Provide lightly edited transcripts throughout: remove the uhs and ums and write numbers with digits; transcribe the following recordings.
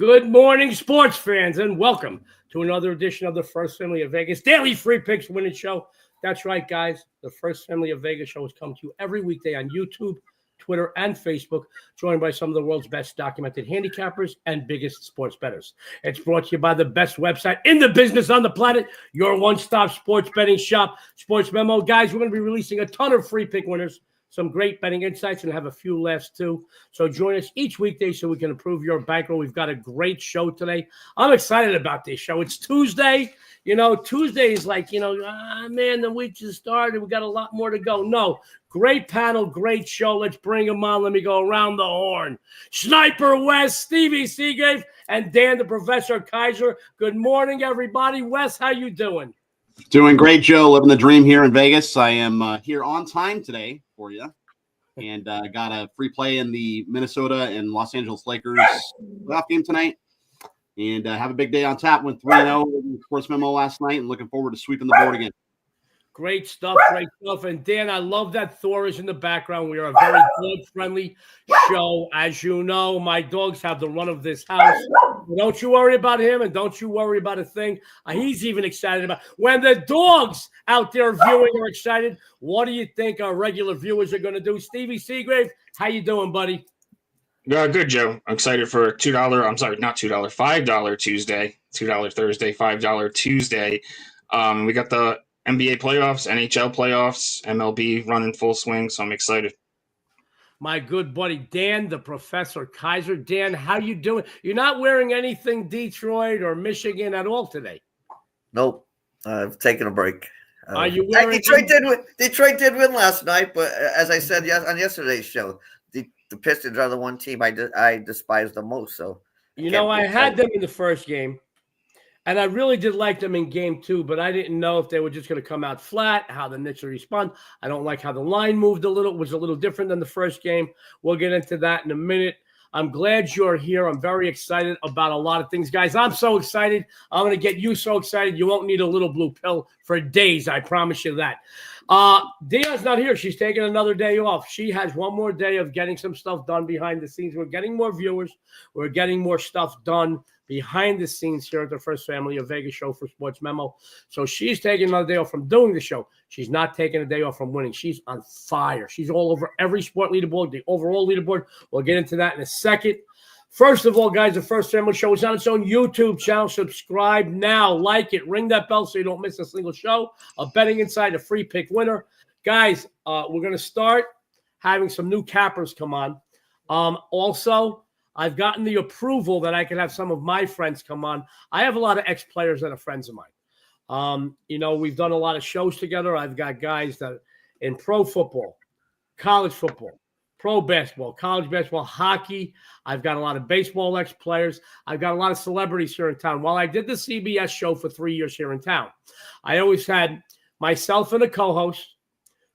Good morning, sports fans, and welcome to another edition of the First Family of Vegas Daily Free Picks Winning Show. That's right, guys. The First Family of Vegas show is coming to you every weekday on YouTube, Twitter, and Facebook, joined by some of the world's best documented handicappers and biggest sports bettors. It's brought to you by the best website in the business on the planet, your one-stop sports betting shop, SportsMemo. Guys, we're going to be releasing a ton of free pick winners, some great betting insights, and have a few laughs too. So join us each weekday so we can improve your bankroll. We've got a great show today. I'm excited about this show. It's Tuesday. Tuesday is like, man, the week just started. We got a lot more to go. No, great panel, great show. Let's bring them on. Let me go around the horn. Sniper Wes, Stevie Seagrave, and Dan, the Professor Kaiser. Good morning, everybody. Wes, how you doing? Doing great, Joe. Living the dream here in Vegas. I am here on time today for you, and got a free play in the Minnesota and Los Angeles Lakers playoff game tonight, and have a big day on tap. Went 3-0 in SportsMemo last night, and looking forward to sweeping the board again. Great stuff, great stuff. And Dan, I love that Thor is in the background. We are a very dog-friendly show. As you know, my dogs have the run of this house. Don't you worry about him, and don't you worry about a thing. He's even excited about when the dogs out there viewing are excited. What do you think our regular viewers are going to do? Stevie Seagrave, how you doing, buddy? Good, Joe. I'm excited for $5 Tuesday, $2 Thursday, $5 Tuesday. We got the NBA playoffs, NHL playoffs, MLB running full swing, so I'm excited. My good buddy Dan, the Professor Kaiser. Dan, how you doing? You're not wearing anything Detroit or Michigan at all today? Nope. I've taken a break. Are you wearing Detroit did win last night, but as I said on yesterday's show, the Pistons are the one team I despise the most. So I had them in the first game. And I really did like them in game 2, but I didn't know if they were just going to come out flat, how the Knicks would respond. I don't like how the line moved was a little different than the first game. We'll get into that in a minute. I'm glad you're here. I'm very excited about a lot of things. Guys, I'm so excited. I'm going to get you so excited. You won't need a little blue pill for days. I promise you that. Dionne's not here. She's taking another day off. She has one more day of getting some stuff done behind the scenes. We're getting more viewers. We're getting more stuff done behind the scenes here at the First Family of Vegas show for SportsMemo. So she's taking another day off from doing the show. She's not taking a day off from winning. She's on fire. She's all over every sport leaderboard, the overall leaderboard. We'll get into that in a second. First of all, guys, the First Family show is on its own YouTube channel. Subscribe now. Like it. Ring that bell so you don't miss a single show. A betting inside, a free pick winner. Guys, we're going to start having some new cappers come on. Also, I've gotten the approval that I can have some of my friends come on. I have a lot of ex-players that are friends of mine. We've done a lot of shows together. I've got guys that in pro football, college football, pro basketball, college basketball, hockey. I've got a lot of baseball ex-players. I've got a lot of celebrities here in town. While I did the CBS show for 3 years here in town, I always had myself and a co-host,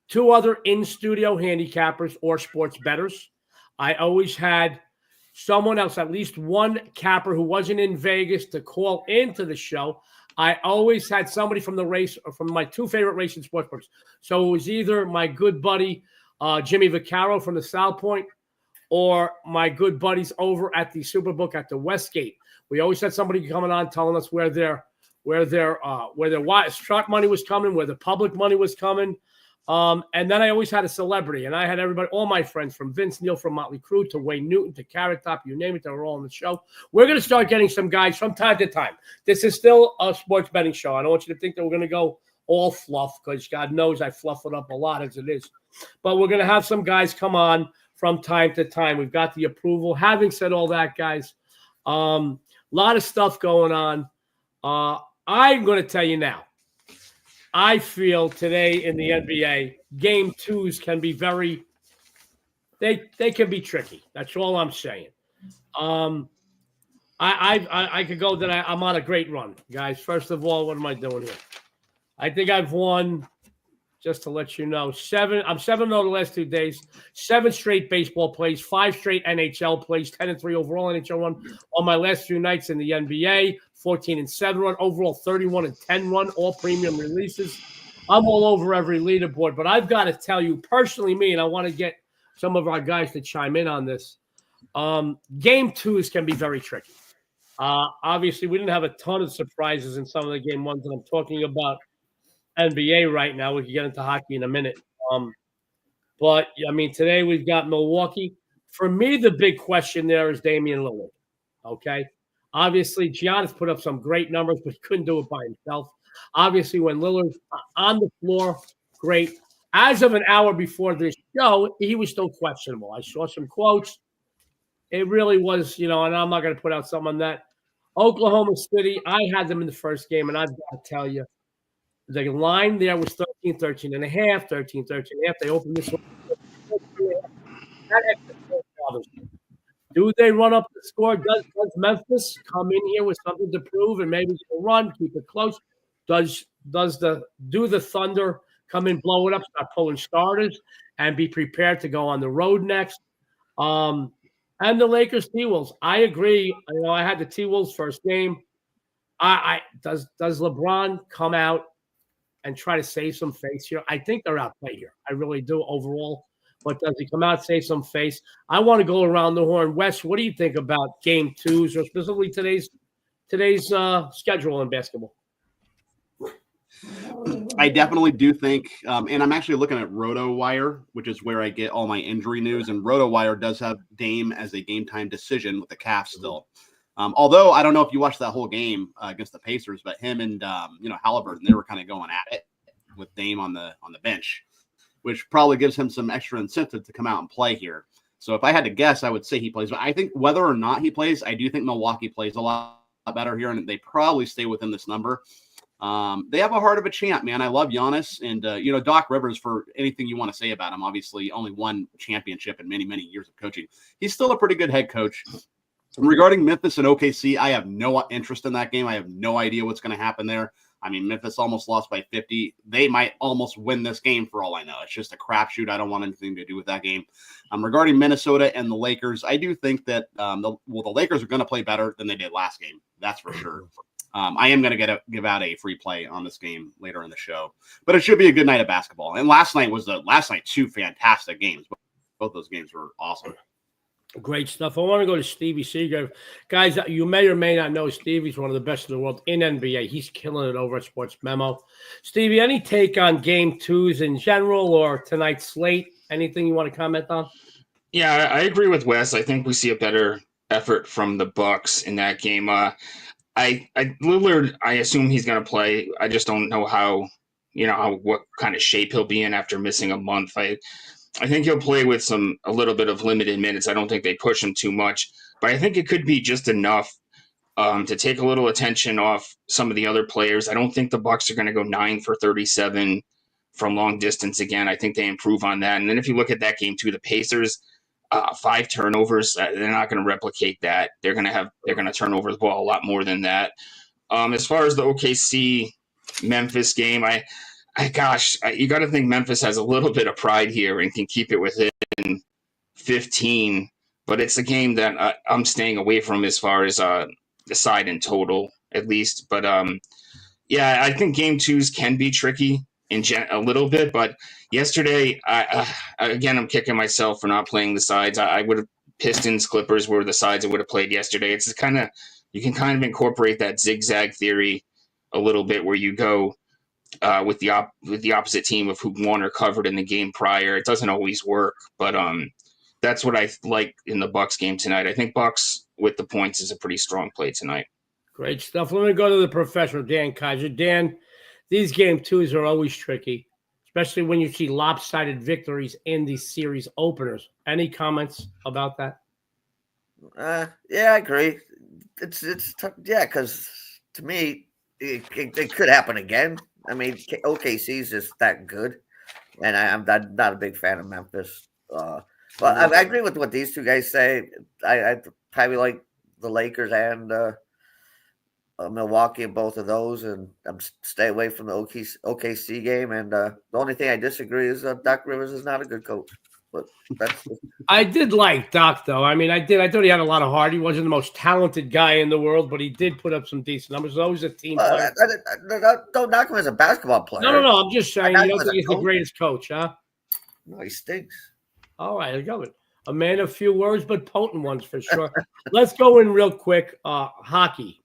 2 other in-studio handicappers or sports bettors. I always had someone else, at least one capper who wasn't in Vegas, to call into the show. I always had somebody from the race, or from my 2 favorite racing sportsbooks. So it was either my good buddy Jimmy Vaccaro from the South Point, or my good buddies over at the Superbook at the Westgate. We always had somebody coming on telling us where their sharp money was coming, where the public money was coming. And then I always had a celebrity, and I had everybody, all my friends, from Wes Neil from Motley Crue to Wayne Newton to Carrot Top, you name it, they were all on the show. We're going to start getting some guys from time to time. This is still a sports betting show. I don't want you to think that we're going to go all fluff, because God knows I fluff it up a lot as it is. But we're going to have some guys come on from time to time. We've got the approval. Having said all that, guys, a lot of stuff going on. I'm going to tell you now, I feel today in the NBA, game 2s can be they can be tricky. That's all I'm saying. I could go that I'm on a great run, guys. First of all, what am I doing here? I think I've won, just to let you know, I'm 7-0 the last 2 days, 7 straight baseball plays, 5 straight NHL plays, 10-3 overall NHL run on my last few nights in the NBA, 14-7 run, overall 31-10 run, all premium releases. I'm all over every leaderboard, but I've got to tell you, personally, me, and I want to get some of our guys to chime in on this, game 2s can be very tricky. Obviously, we didn't have a ton of surprises in some of the game ones, and I'm talking about NBA right now. We can get into hockey in a minute. But, I mean, today we've got Milwaukee. For me, the big question there is Damian Lillard, okay? Obviously, Giannis put up some great numbers, but he couldn't do it by himself. Obviously, when Lillard's on the floor, great. As of an hour before this show, he was still questionable. I saw some quotes. It really was, and I'm not going to put out something on that. Oklahoma City, I had them in the first game, and I've got to tell you, the line there was 13 and a half. They opened this one. That extra goal bothers me. Do they run up the score? Does Memphis come in here with something to prove and maybe run, keep it close? Do the Thunder come in, blow it up, start pulling starters, and be prepared to go on the road next? And the Lakers T-Wolves. I agree. I had the T-Wolves first game. Does LeBron come out and try to save some face here? I think they're outplayed here. I really do overall. But does he come out, save some face? I want to go around the horn. Wes, what do you think about game twos or specifically today's schedule in basketball? I definitely do think, and I'm actually looking at RotoWire, which is where I get all my injury news. And RotoWire does have Dame as a game time decision with the calf still. Although I don't know if you watched that whole game against the Pacers, but him and Halliburton, they were kind of going at it with Dame on the bench, which probably gives him some extra incentive to come out and play here. So if I had to guess, I would say he plays. But I think whether or not he plays, I do think Milwaukee plays a lot better here, and they probably stay within this number. They have a heart of a champ, man. I love Giannis, and Doc Rivers, for anything you want to say about him, obviously only one championship in many, many years of coaching. He's still a pretty good head coach. Regarding Memphis and OKC, I have no interest in that game. I have no idea what's going to happen there. I mean, Memphis almost lost by 50. They might almost win this game for all I know. It's just a crapshoot. I don't want anything to do with that game. Regarding Minnesota and the Lakers, I do think that the Lakers are going to play better than they did last game. That's for sure. I am going to give out a free play on this game later in the show, but it should be a good night of basketball. And last night two fantastic games. Both those games were awesome. Great stuff. I want to go to Stevie Seagrave. Guys, you may or may not know Stevie's one of the best in the world in NBA. He's killing it over at SportsMemo. Stevie, any take on game twos in general or tonight's slate? Anything you want to comment on? Yeah, I agree with Wes. I think we see a better effort from the Bucks in that game. Lillard, I assume he's going to play. I just don't know what kind of shape he'll be in after missing a month. I think he'll play with a little bit of limited minutes. I don't think they push him too much, but I think it could be just enough to take a little attention off some of the other players. I don't think the Bucks are going to go 9 for 37 from long distance again. I think they improve on that. And then if you look at that game too, the Pacers, 5 turnovers. They're not going to replicate that. They're going to turn over the ball a lot more than that. As far as the OKC Memphis game, you got to think Memphis has a little bit of pride here and can keep it within 15. But it's a game that I'm staying away from as far as the side in total, at least. But I think game twos can be tricky a little bit, but yesterday, I'm kicking myself for not playing the sides. I would have Pistons, Clippers were the sides I would have played yesterday. It's you can kind of incorporate that zigzag theory a little bit, where you go with the opposite team of who won or covered in the game prior. It doesn't always work, but that's what I like in the Bucks game tonight. I think Bucks with the points is a pretty strong play tonight. Great stuff. Let me go to the professional, Dan Kaiser. Dan, these game twos are always tricky, especially when you see lopsided victories in these series openers. Any comments about that? Yeah, I agree. It's tough. Yeah, because to me, it could happen again. I mean, OKC's just that good, and I'm not a big fan of Memphis. But I agree with what these two guys say. I probably like the Lakers and Milwaukee in both of those, and I'm stay away from the OKC game. And the only thing I disagree is Doc Rivers is not a good coach. But I did like Doc, though. I mean, I thought he had a lot of heart. He wasn't the most talented guy in the world, but he did put up some decent numbers. Always a team player. Don't knock him as a basketball player. No. I'm just saying you don't think he's the greatest coach, huh? No, he stinks. All right, I got it. A man of few words, but potent ones for sure. Let's go in real quick. Hockey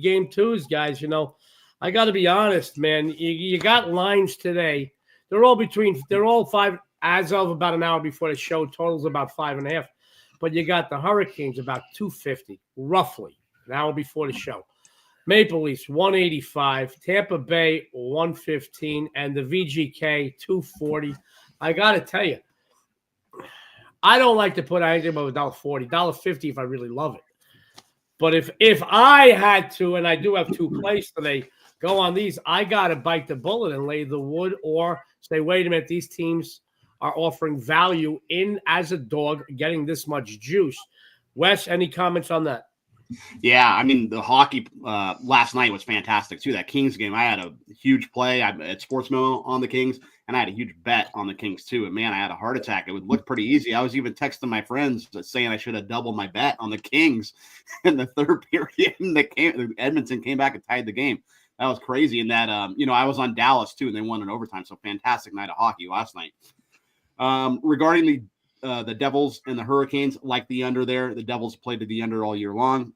game twos, guys. You know, I got to be honest, man. You got lines today. They're all five as of about an hour before the show. Totals about 5.5. But you got the Hurricanes about 250, roughly, an hour before the show. Maple Leafs 185, Tampa Bay 115, and the VGK 240. I got to tell you, I don't like to put anything above $1.40, $1.50 if I really love it. But if I had to, and I do have two plays today, go on these, I got to bite the bullet and lay the wood or say, wait a minute, these teams are offering value in as a dog, getting this much juice. Wes, any comments on that? Yeah, I mean, the hockey last night was fantastic, too. That Kings game, I had a huge play at SportsMemo on the Kings, and I had a huge bet on the Kings, too. And, man, I had a heart attack. It would look pretty easy. I was even texting my friends saying I should have doubled my bet on the Kings in the third period. And Edmonton came back and tied the game. That was crazy. And that, I was on Dallas, too, and they won in overtime. So, fantastic night of hockey last night. Regarding the Devils and the Hurricanes, like the under there. The Devils played to the under all year long.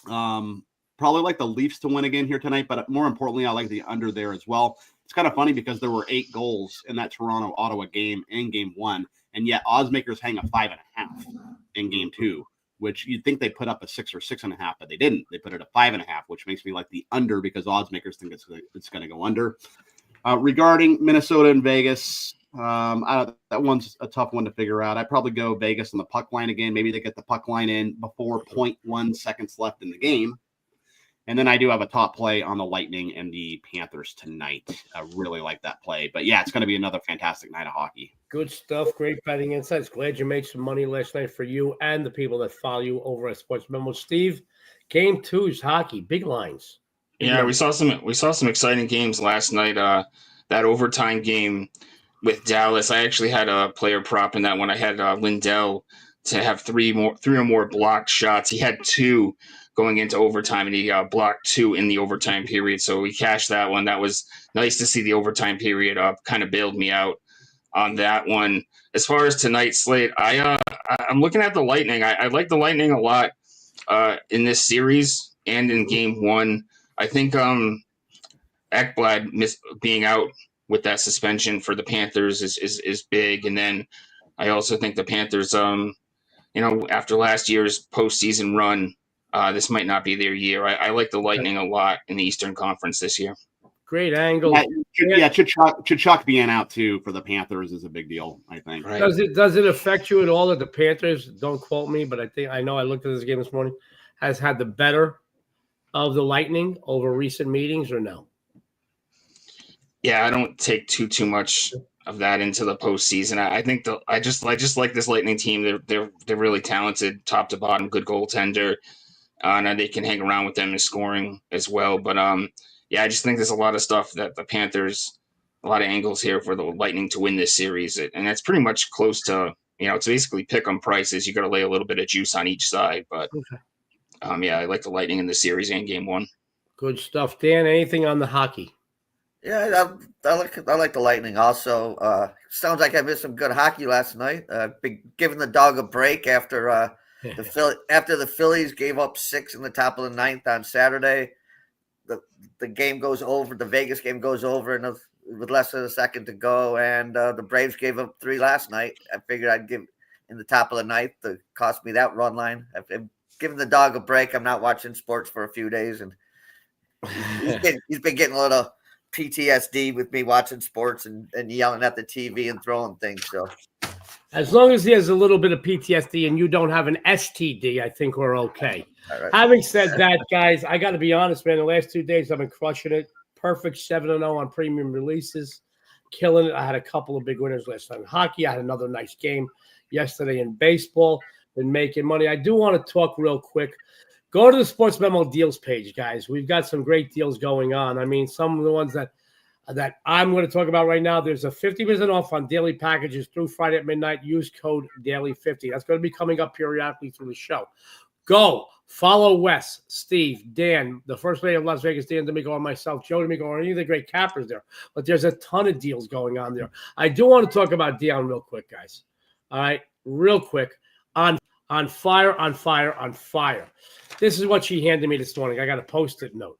Probably like the Leafs to win again here tonight, but more importantly, I like the under there as well. It's kind of funny because there were 8 goals in that Toronto-Ottawa game in game 1, and yet oddsmakers hang a 5.5 in game 2, which you'd think they put up a 6 or 6.5, but they didn't. They put it a 5.5, which makes me like the under because oddsmakers think it's going to go under. Regarding Minnesota and Vegas, that one's a tough one to figure out. I'd probably go Vegas on the puck line again. Maybe they get the puck line in before 0.1 seconds left in the game. And then I do have a top play on the Lightning and the Panthers tonight. I really like that play. But, yeah, it's going to be another fantastic night of hockey. Good stuff. Great betting insights. Glad you made some money last night for you and the people that follow you over at SportsMemo. Steve, game 2's hockey. Big lines. Yeah, we saw some exciting games last night. That overtime game with Dallas, I actually had a player prop in that one. I had Lindell to have three or more blocked shots. He had 2 going into overtime, and he blocked 2 in the overtime period. So we cashed that one. That was nice to see the overtime period kind of bailed me out on that one. As far as tonight's slate, I'm looking at the Lightning. I like the Lightning a lot in this series and in game 1. I think Ekblad being out with that suspension for the Panthers is big. And then I also think the Panthers, after last year's postseason run, this might not be their year. I like the Lightning a lot in the Eastern Conference this year. Great angle. Yeah, Tkachuk being out too for the Panthers is a big deal, I think. Right. Does it affect you at all that the Panthers, don't quote me, but I know I looked at this game this morning, has had the better of the Lightning over recent meetings, or no? Yeah, I don't take too much of that into the postseason. I think I just like this Lightning team. They're really talented, top to bottom, good goaltender, and they can hang around with them in scoring as well. But I just think there's a lot of stuff that the Panthers, a lot of angles here for the Lightning to win this series, and that's pretty much close to it's basically pick 'em prices. You got to lay a little bit of juice on each side, but. Okay. I like the Lightning in the series and game 1. Good stuff. Dan, anything on the hockey? Yeah, I like the Lightning also. Sounds like I missed some good hockey last night. Been giving the dog a break after the Phillies gave up 6 in the top of the 9th on Saturday. The game goes over. The Vegas game goes over with less than a second to go, and the Braves gave up 3 last night. I figured I'd give in the top of the 9th to cost me that run line. I've given the dog a break. I'm not watching sports for a few days, and he's been getting a little PTSD with me watching sports and yelling at the TV and throwing things. So, as long as he has a little bit of PTSD and you don't have an STD, I think we're okay. Right. Having said that, guys, I got to be honest, man. The last 2 days I've been crushing it. Perfect 7-0 on premium releases, killing it. I had a couple of big winners last night in hockey. I had another nice game yesterday in baseball. Been making money. I do want to talk real quick. Go to the SportsMemo deals page, guys. We've got some great deals going on. I mean, some of the ones that I'm going to talk about right now, there's a 50% off on daily packages through Friday at midnight. Use code DAILY50. That's going to be coming up periodically through the show. Go follow Wes, Steve, Dan, the first lady of Las Vegas, Dionne D'Amico, or myself, Joe D'Amico, or any of the great cappers there. But there's a ton of deals going on there. I do want to talk about Dionne real quick, guys. All right, real quick. On fire. This is what she handed me this morning. I got a Post-it note.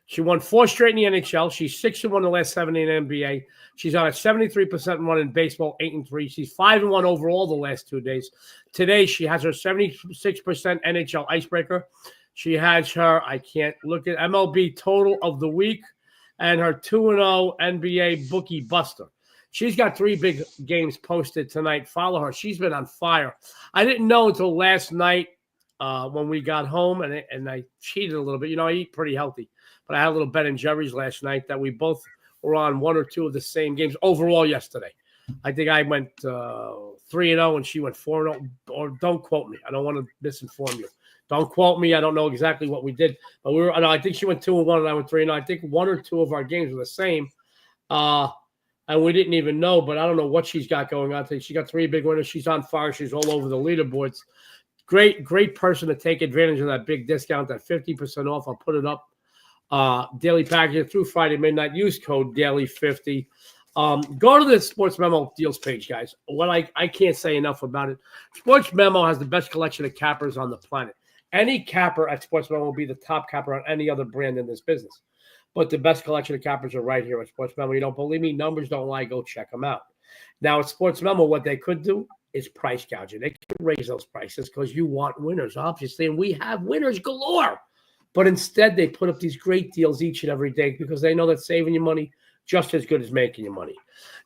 She won 4 straight in the NHL. She's 6-1 the last 7 in the NBA. She's on a 73% run in baseball, 8-3. She's 5-1 overall the last 2 days. Today, she has her 76% NHL icebreaker. She has her, I can't look at MLB total of the week, and her 2-0 NBA bookie buster. She's got 3 big games posted tonight. Follow her. She's been on fire. I didn't know until last night when we got home, and I cheated a little bit. You know, I eat pretty healthy. But I had a little Ben and Jerry's last night that we both were on 1 or 2 of the same games overall yesterday. I think I went 3-0 and she went 4-0. Or don't quote me. I don't want to misinform you. Don't quote me. I don't know exactly what we did. But I think she went 2-1 and I went 3-0. I think 1 or 2 of our games were the same. And we didn't even know, but I don't know what she's got going on. I think she got 3 big winners. She's on fire. She's all over the leaderboards. Great person to take advantage of that big discount, that 50% off. I'll put it up. Daily packaging through Friday midnight. Use code DAILY50. Go to the Sports Memo deals page, guys. What I can't say enough about it. Sports Memo has the best collection of cappers on the planet. Any capper at Sports Memo will be the top capper on any other brand in this business. But the best collection of cappers are right here at Sports Memo. You don't believe me? Numbers don't lie. Go check them out. Now, at Sports Memo, what they could do is price gouging. They could raise those prices because you want winners, obviously, and we have winners galore. But instead, they put up these great deals each and every day because they know that saving you money just as good as making you money.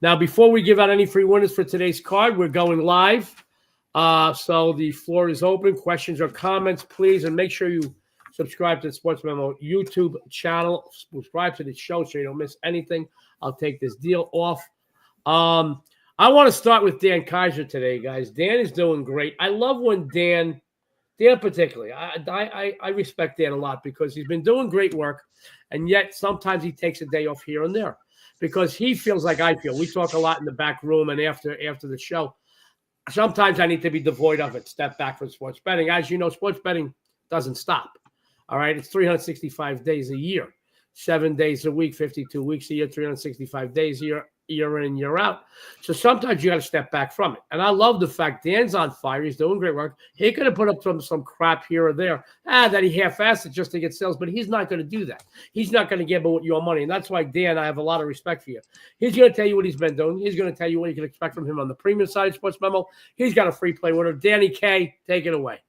Now, before we give out any free winners for today's card, we're going live. So the floor is open. Questions or comments, please. And make sure you subscribe to the Sports Memo YouTube channel. Subscribe to the show so you don't miss anything. I'll take this deal off. I want to start with Dan Kaiser today, guys. Dan is doing great. I love when Dan particularly, I respect Dan a lot because he's been doing great work, and yet sometimes he takes a day off here and there because he feels like I feel. We talk a lot in the back room and after the show. Sometimes I need to be devoid of it, step back from sports betting. As you know, sports betting doesn't stop. All right, it's 365 days a year, 7 days a week, 52 weeks a year, 365 days a year in, year out. So sometimes you got to step back from it. And I love the fact Dan's on fire. He's doing great work. He could have put up some crap here or there that he half-assed it just to get sales, but he's not going to do that. He's not going to gamble with your money. And that's why, Dan, I have a lot of respect for you. He's going to tell you what he's been doing. He's going to tell you what you can expect from him on the premium side of Sports Memo. He's got a free play winner. Danny K, take it away.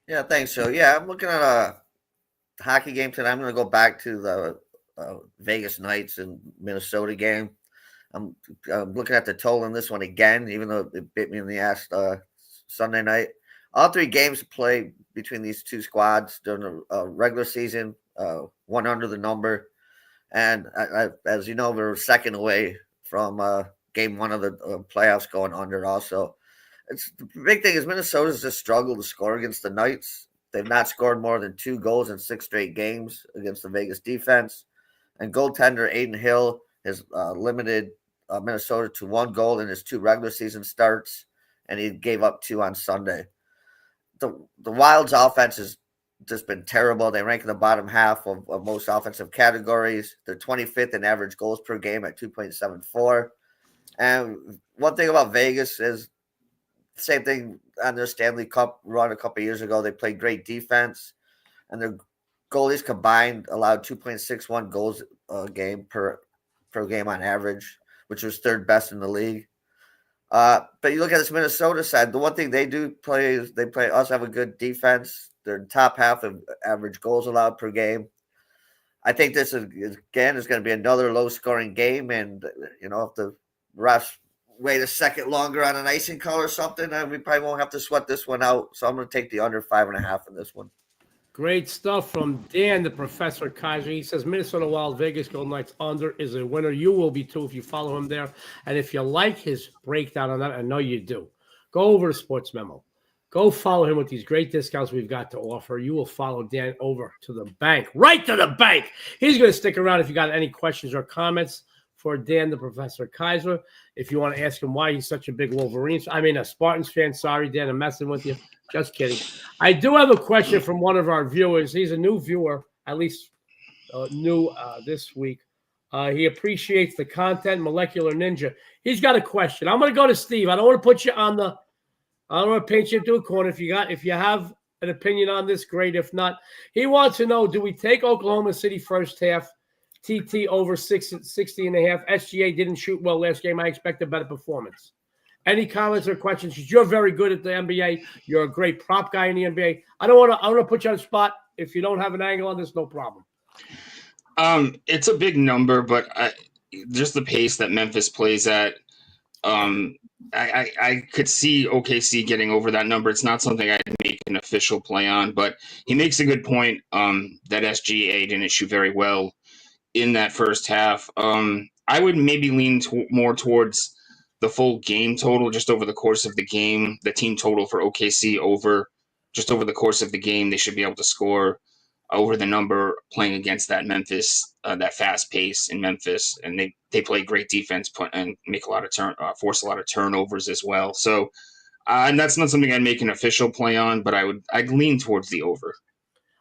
Yeah, thanks, Joe. Yeah, I'm looking at a hockey game tonight. I'm going to go back to the Vegas Knights and Minnesota game. I'm looking at the total in this one again, even though it bit me in the ass Sunday night. All 3 games played between these 2 squads during the regular season, 1 under the number. And as you know, we're second away from game 1 of the playoffs going under also. The big thing is Minnesota's just struggled to score against the Knights. They've not scored more than 2 goals in 6 straight games against the Vegas defense. And goaltender Aiden Hill has limited Minnesota to 1 goal in his 2 regular season starts, and he gave up 2 on Sunday. The Wild's offense has just been terrible. They rank in the bottom half of most offensive categories. They're 25th in average goals per game at 2.74. And one thing about Vegas is the same thing on their Stanley Cup run a couple of years ago. They played great defense, and their goalies combined allowed 2.61 goals a game per game on average, which was 3rd best in the league. But you look at this Minnesota side, the one thing they do play is they also have a good defense. They're in top half of average goals allowed per game. I think this is going to be another low-scoring game, and if the refs wait a second longer on an icing call or something, we probably won't have to sweat this one out. So I'm going to take the under 5.5 in this one. Great stuff from Dan, the Professor Kaiser. He says Minnesota Wild, Vegas Golden Knights under is a winner. You will be too if you follow him there. And if you like his breakdown on that, I know you do, go over to Sports Memo. Go follow him with these great discounts we've got to offer. You will follow Dan over to the bank, right to the bank. He's going to stick around if you got any questions or comments for Dan, the Professor Kaiser. If you want to ask him why he's such a big a Spartans fan. Sorry, Dan, I'm messing with you. Just kidding. I do have a question from one of our viewers. He's a new viewer, at least new this week. He appreciates the content. Molecular Ninja. He's got a question. I'm going to go to Steve. I don't want to put you on the. I don't want to paint you into a corner. If you have an opinion on this, great. If not, he wants to know: do we take Oklahoma City first half? TT over 60 and a half. SGA didn't shoot well last game. I expect a better performance. Any comments or questions? You're very good at the NBA. You're a great prop guy in the NBA. I want to put you on the spot. If you don't have an angle on this, no problem. It's a big number, but just the pace that Memphis plays at, I could see OKC getting over that number. It's not something I'd make an official play on, but he makes a good point that SGA didn't shoot very well in that first half. I would maybe lean more towards the full game total just over the course of the game. The team total for OKC just over the course of the game, they should be able to score over the number playing against that Memphis, that fast pace in Memphis, and they play great defense and make a lot of force a lot of turnovers as well. So, and that's not something I'd make an official play on, but I'd lean towards the over.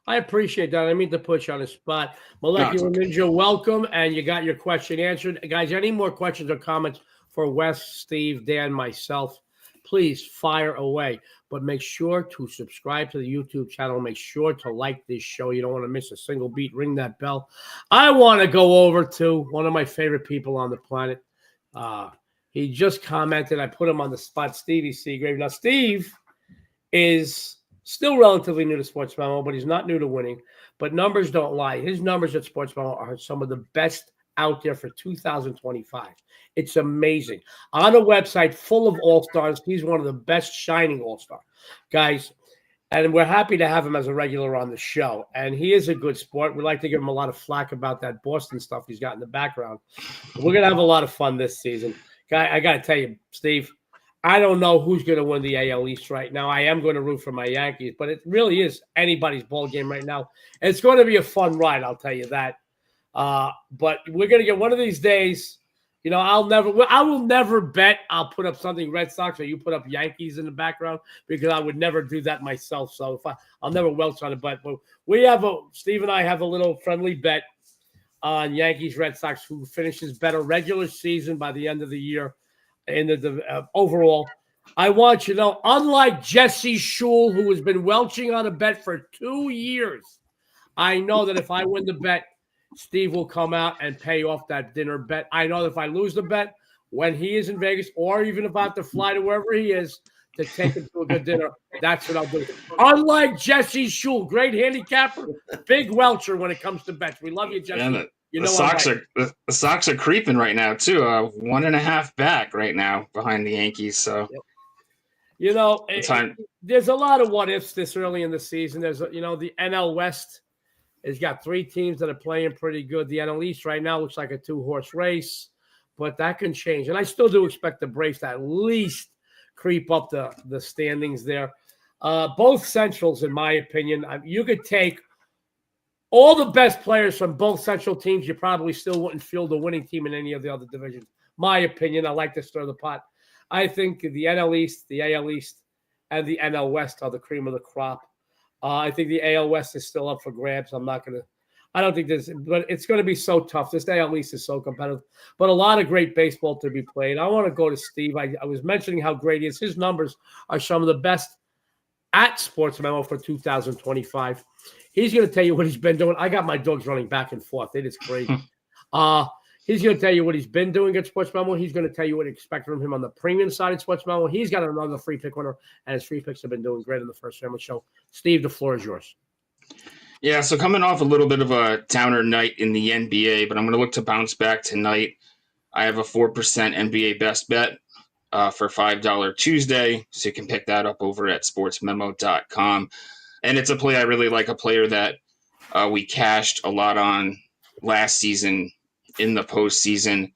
I appreciate that. I mean to put you on the spot. Molecular Ninja, welcome, and you got your question answered. Guys, any more questions or comments for Wes, Steve, Dan, myself, please fire away. But make sure to subscribe to the YouTube channel. Make sure to like this show. You don't want to miss a single beat. Ring that bell. I want to go over to one of my favorite people on the planet. He just commented. I put him on the spot, Stevie Seagrave. Now, Steve is still relatively new to SportsMemo, but he's not new to winning. But numbers don't lie. His numbers at SportsMemo are some of the best out there for 2025. It's amazing. On a website full of all-stars, he's one of the best shining all-star guys. And we're happy to have him as a regular on the show. And he is a good sport. We like to give him a lot of flack about that Boston stuff he's got in the background. We're going to have a lot of fun this season. I got to tell you, Steve, I don't know who's going to win the AL East right now. I am going to root for my Yankees, but it really is anybody's ball game right now. It's going to be a fun ride, I'll tell you that. But we're going to get one of these days. You know, I will never bet I'll put up something Red Sox or you put up Yankees in the background because I would never do that myself. So I'll never welch on a bet. But Steve and I have a little friendly bet on Yankees Red Sox, who finishes better regular season by the end of the year. In the overall, I want you to know, unlike Jesse Shule, who has been welching on a bet for 2 years, I know that if I win the bet, Steve will come out and pay off that dinner bet. I know that if I lose the bet, when he is in Vegas, or even if I have to fly to wherever he is to take him to a good dinner, that's what I'll do. Unlike Jesse Shule, great handicapper, big welcher when it comes to bets. We love you, Jesse. The Sox are creeping right now too. 1.5 back right now behind the Yankees. So, you know, there's a lot of what ifs this early in the season. There's the NL West has got 3 teams that are playing pretty good. The NL East right now looks like a 2-horse race, but that can change. And I still do expect the Braves to at least creep up the standings there. Both Centrals, in my opinion, you could take all the best players from both Central teams. You probably still wouldn't field a winning team in any of the other divisions. My opinion, I like to stir the pot. I think the NL East, the AL East, and the NL West are the cream of the crop. I think the AL West is still up for grabs. I don't think but it's going to be so tough. This AL East is so competitive, but a lot of great baseball to be played. I want to go to Steve. I was mentioning how great he is. His numbers are some of the best at SportsMemo for 2025. He's going to tell you what he's been doing. I got my dogs running back and forth. It is crazy. He's going to tell you what he's been doing at SportsMemo. He's going to tell you what to expect from him on the premium side at SportsMemo. He's got another free pick winner, and his free picks have been doing great in the first family show. Steve, the floor is yours. Yeah, so coming off a little bit of a downer night in the NBA, but I'm going to look to bounce back tonight. I have a 4% NBA best bet for $5 Tuesday, so you can pick that up over at sportsmemo.com. And it's a play I really like, a player that we cashed a lot on last season in the postseason.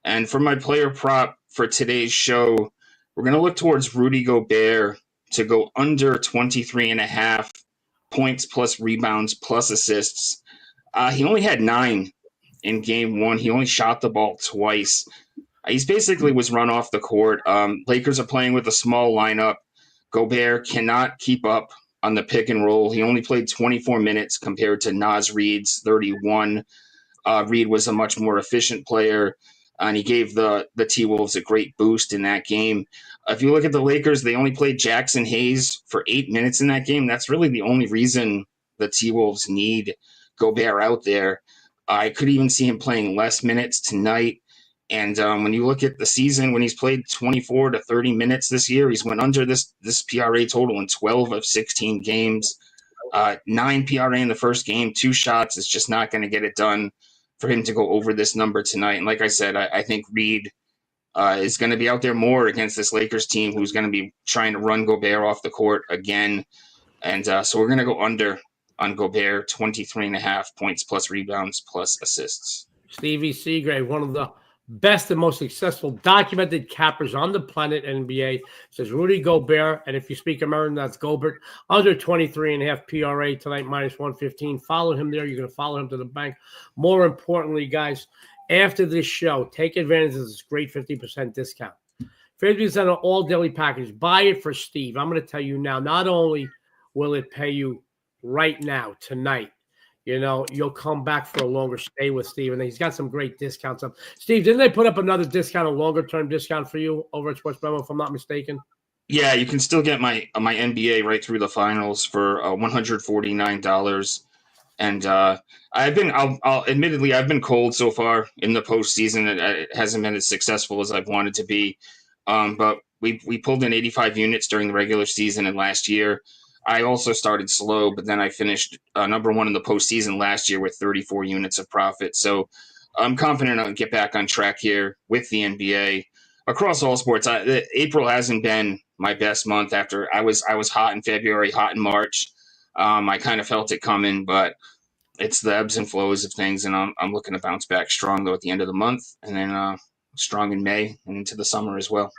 And for my player prop for today's show, we're going to look towards Rudy Gobert to go under 23.5 points plus rebounds plus assists. He only had 9 in game 1. He only shot the ball twice. He's basically was run off the court. Lakers are playing with a small lineup. Gobert cannot keep up on the pick and roll. He only played 24 minutes compared to Naz Reid's 31. Reed was a much more efficient player, and he gave the T-Wolves a great boost in that game. If you look at the Lakers, they only played Jackson Hayes for 8 minutes in that game. That's really the only reason the T-Wolves need Gobert out there. I could even see him playing less minutes tonight. And when you look at the season, when he's played 24 to 30 minutes this year, he's went under this PRA total in 12 of 16 games. 9 PRA in the first game, 2 shots is just not going to get it done for him to go over this number tonight. And like I said, I think Reed is going to be out there more against this Lakers team who's going to be trying to run Gobert off the court again. And so we're going to go under on Gobert, 23.5 points plus rebounds plus assists. Stevie Seagrave, one of the best and most successful documented cappers on the planet NBA, says Rudy Gobert, and if you speak American, that's Gobert, under 23.5 PRA tonight, minus 115. Follow him there. You're going to follow him to the bank. More importantly, guys, after this show, take advantage of this great 50% discount. 50% on all daily package. Buy it for Steve. I'm going to tell you now, not only will it pay you right now, tonight, you know, you'll come back for a longer stay with Steve, and he's got some great discounts up. Steve, didn't they put up another discount, a longer-term discount for you over at SportsMemo, if I'm not mistaken? Yeah, you can still get my NBA right through the finals for $149. And I'll admittedly, I've been cold so far in the postseason. It hasn't been as successful as I've wanted to be. But we pulled in 85 units during the regular season and last year. I also started slow, but then I finished number 1 in the postseason last year with 34 units of profit. So I'm confident I'll get back on track here with the NBA across all sports. April hasn't been my best month. After I was hot in February, hot in March. I kind of felt it coming, but it's the ebbs and flows of things, and I'm looking to bounce back strong though at the end of the month, and then strong in May and into the summer as well.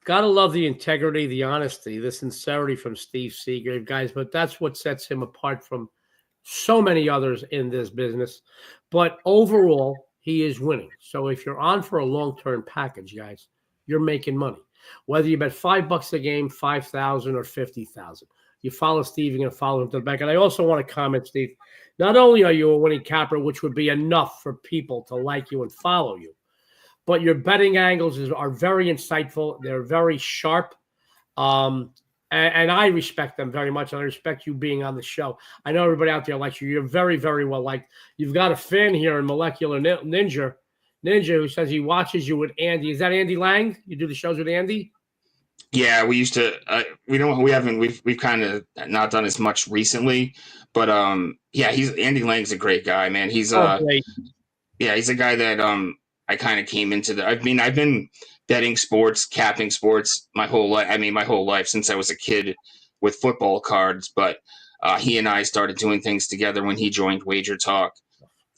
Gotta love the integrity, the honesty, the sincerity from Steve Seagrave, guys, but that's what sets him apart from so many others in this business. But overall, he is winning. So if you're on for a long-term package, guys, you're making money. Whether you bet $5 a game, 5,000 or 50,000. You follow Steve, you're going to follow him to the back. And I also want to comment, Steve, not only are you a winning capper, which would be enough for people to like you and follow you, but your betting angles are very insightful. They're very sharp. And I respect them very much. And I respect you being on the show. I know everybody out there likes you. You're very, very well liked. You've got a fan here in Molecular Ninja, who says he watches you with Andy. Is that Andy Lang? You do the shows with Andy? Yeah, we used to. We've kind of not done as much recently, but yeah, Andy Lang's a great guy, man. He's great. Yeah, he's a guy that I kind of came into I've been betting sports, capping sports my whole life. My whole life since I was a kid with football cards. But he and I started doing things together when he joined Wager Talk,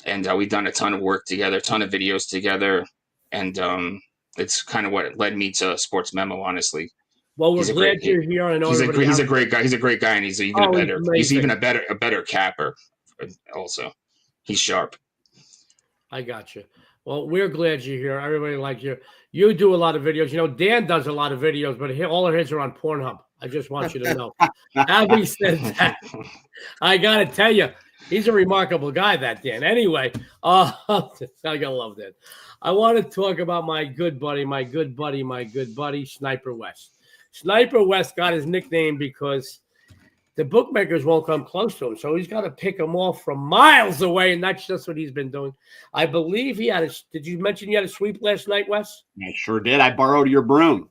and we've done a ton of work together, a ton of videos together, and it's kind of what led me to SportsMemo, honestly. Well, we're glad you're here. I know he's a great guy. He's a great guy, and he's even a better capper. Also, he's sharp. I got you. Well, we're glad you're here. Everybody likes you. You do a lot of videos. You know, Dan does a lot of videos, but all of his are on Pornhub. I just want you to know. Having said that, I got to tell you, he's a remarkable guy, that Dan. Anyway, I gotta love that. I want to talk about my good buddy, Sniper West. Sniper West got his nickname because the bookmakers won't come close to him, so he's got to pick them off from miles away, and that's just what he's been doing. I believe he had did you mention you had a sweep last night, Wes? I sure did. I borrowed your broom.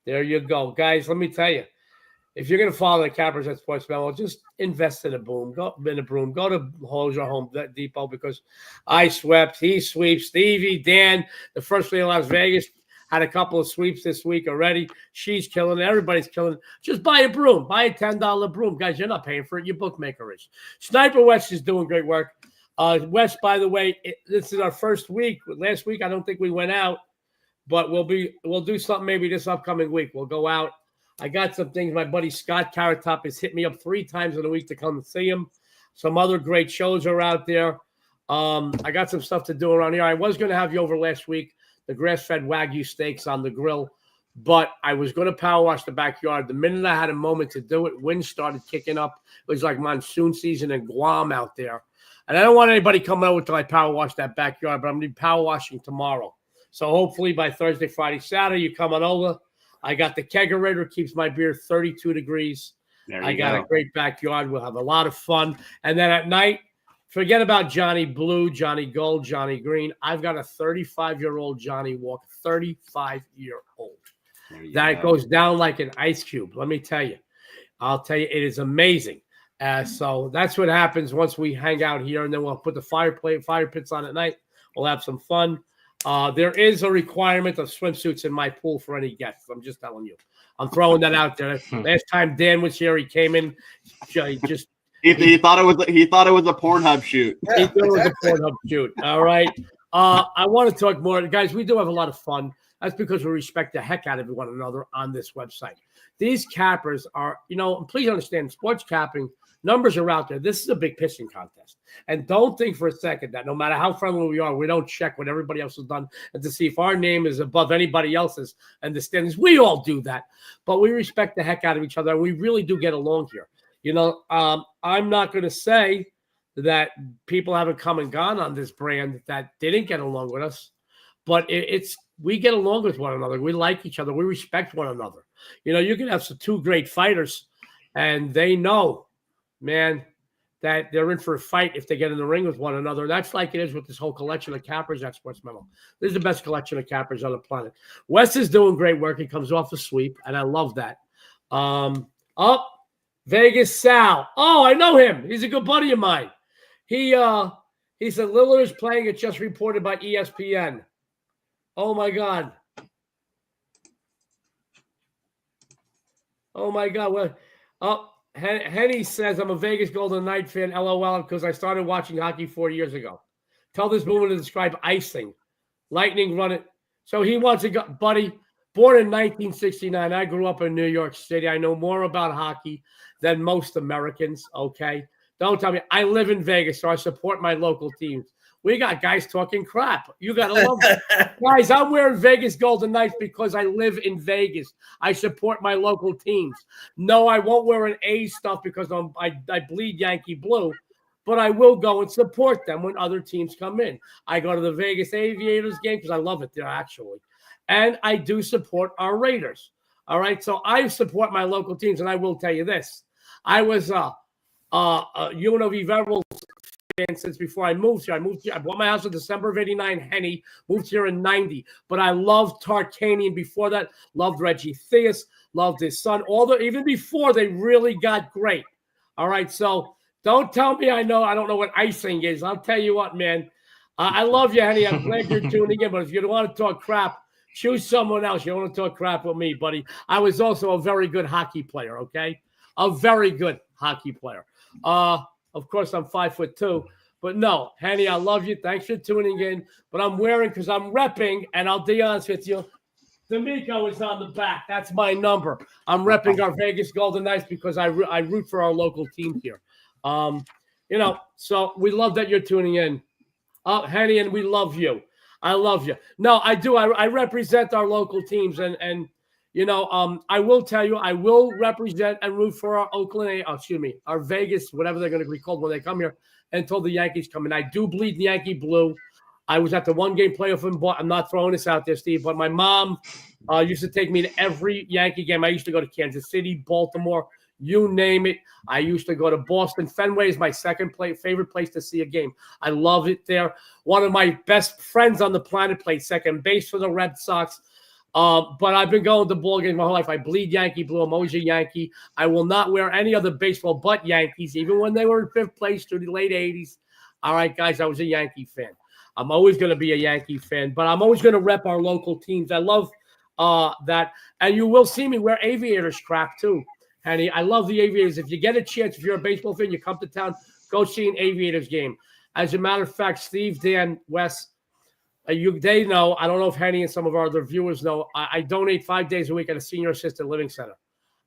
There you go. Guys, let me tell you, if you're going to follow the cappers at SportsMemo, just invest in a broom. Go to Lowe's or Home Depot, because I swept, he sweeps, Stevie, Dan, the first lady of Las Vegas, had a couple of sweeps this week already. She's killing it. Everybody's killing it. Just buy a broom. Buy a $10 broom. Guys, you're not paying for it. Your bookmaker is. Sniper West is doing great work. West, by the way, this is our first week. Last week, I don't think we went out, but we'll do something maybe this upcoming week. We'll go out. I got some things. My buddy Scott Carrot Top has hit me up 3 times in a week to come and see him. Some other great shows are out there. I got some stuff to do around here. I was going to have you over last week, the grass-fed Wagyu steaks on the grill, but I was going to power wash the backyard. The minute I had a moment to do it, wind started kicking up. It was like monsoon season in Guam out there. And I don't want anybody coming over till I power wash that backyard, but I'm going to be power washing tomorrow. So hopefully by Thursday, Friday, Saturday, you come on over. I got the kegerator, keeps my beer 32 degrees. I got a great backyard. We'll have a lot of fun. And then at night, forget about Johnny Blue, Johnny Gold, Johnny Green. I've got a 35-year-old Johnny Walker, 35-year-old. That goes down like an ice cube. Let me tell you. I'll tell you, it is amazing. So that's what happens once we hang out here, and then we'll put the fire pits on at night. We'll have some fun. There is a requirement of swimsuits in my pool for any guests. I'm just telling you. I'm throwing that out there. Last time Dan was here, he came in. He thought it was a Pornhub shoot. He thought it was a Pornhub shoot. All right. I want to talk more, guys. We do have a lot of fun. That's because we respect the heck out of one another on this website. These cappers are, please understand, sports capping numbers are out there. This is a big pissing contest. And don't think for a second that no matter how friendly we are, we don't check what everybody else has done and to see if our name is above anybody else's and the standings. We all do that. But we respect the heck out of each other. And we really do get along here. I'm not going to say that people haven't come and gone on this brand that didn't get along with us. But we get along with one another. We like each other. We respect one another. You can have some two great fighters, and they know, man, that they're in for a fight if they get in the ring with one another. That's like it is with this whole collection of cappers at SportsMemo. This is the best collection of cappers on the planet. Wes is doing great work. He comes off a sweep, and I love that. Vegas Sal. Oh, I know him. He's a good buddy of mine. He said Lillard is playing. It just reported by ESPN. Oh, my God. Oh, my God. Well, Henny says, I'm a Vegas Golden Knight fan, LOL, because I started watching hockey 4 years ago. Tell this woman to describe icing. Lightning run it. So he wants to go, buddy, born in 1969. I grew up in New York City. I know more about hockey than most Americans, okay? Don't tell me. I live in Vegas, so I support my local teams. We got guys talking crap. You got to love it. Guys, I'm wearing Vegas Golden Knights because I live in Vegas. I support my local teams. No, I won't wear an A stuff because I bleed Yankee blue, but I will go and support them when other teams come in. I go to the Vegas Aviators game because I love it there, actually. And I do support our Raiders. All right, so I support my local teams, and I will tell you this. I was UNLV Rebels fan since before I moved here. I bought my house in December of 89, Henny, moved here in 90. But I loved Tarkanian before that, loved Reggie Theus, loved his son, even before they really got great. All right, so don't tell me I don't know what icing is. I'll tell you what, man. I love you, Henny. I'm glad you're tuning in, but if you want to talk crap, choose someone else. You don't want to talk crap with me, buddy. I was also a very good hockey player, okay? A very good hockey player. Of course, I'm 5'2", but no, Henny, I love you. Thanks for tuning in. But I'm wearing because I'm repping, and I'll be honest with you, D'Amico is on the back. That's my number. I'm repping our Vegas Golden Knights because I root for our local team here. So we love that you're tuning in. Henny, and we love you. I love you. No, I do. I represent our local teams, and I will tell you, I will represent and root for our Vegas, whatever they're going to be called when they come here, until the Yankees come in. I do bleed Yankee blue. I was at the one-game playoff in Boston. I'm not throwing this out there, Steve, but my mom used to take me to every Yankee game. I used to go to Kansas City, Baltimore, you name it. I used to go to Boston. Fenway is my second favorite place to see a game. I love it there. One of my best friends on the planet played second base for the Red Sox. But I've been going to ball games my whole life. I bleed Yankee blue. I'm always a Yankee. I will not wear any other baseball but Yankees, even when they were in fifth place through the late 80s. All right, guys, I was a Yankee fan. I'm always going to be a Yankee fan, but I'm always going to rep our local teams. I love that. And you will see me wear Aviators crap too, Henny. I love the Aviators. If you get a chance, if you're a baseball fan, you come to town, go see an Aviators game. As a matter of fact, Steve, Dan, Wes, they know, I don't know if Henny and some of our other viewers know, I donate 5 days a week at a senior assisted living center.